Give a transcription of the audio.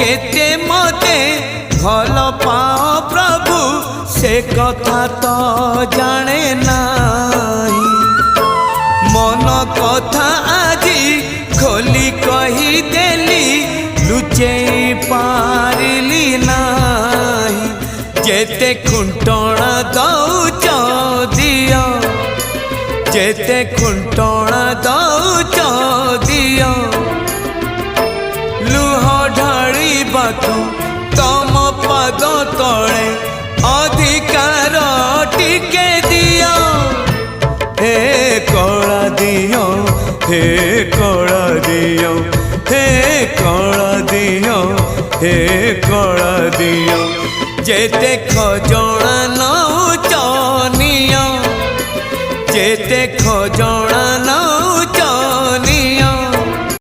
केते मते भल पाओ प्रभु से कथा तो जाने नाही। मन कथा आजी खोली कही देली लुचे पारिली नाही। जेते खुंटणा दौच दियो जेते खुंटणा दौच दियो लुह ढाड़ी बातु तम पद तले अधिकार टिके दियो। हे कला दियो हे कला दियो हे कला दियो हे कला दियो जेते खजना न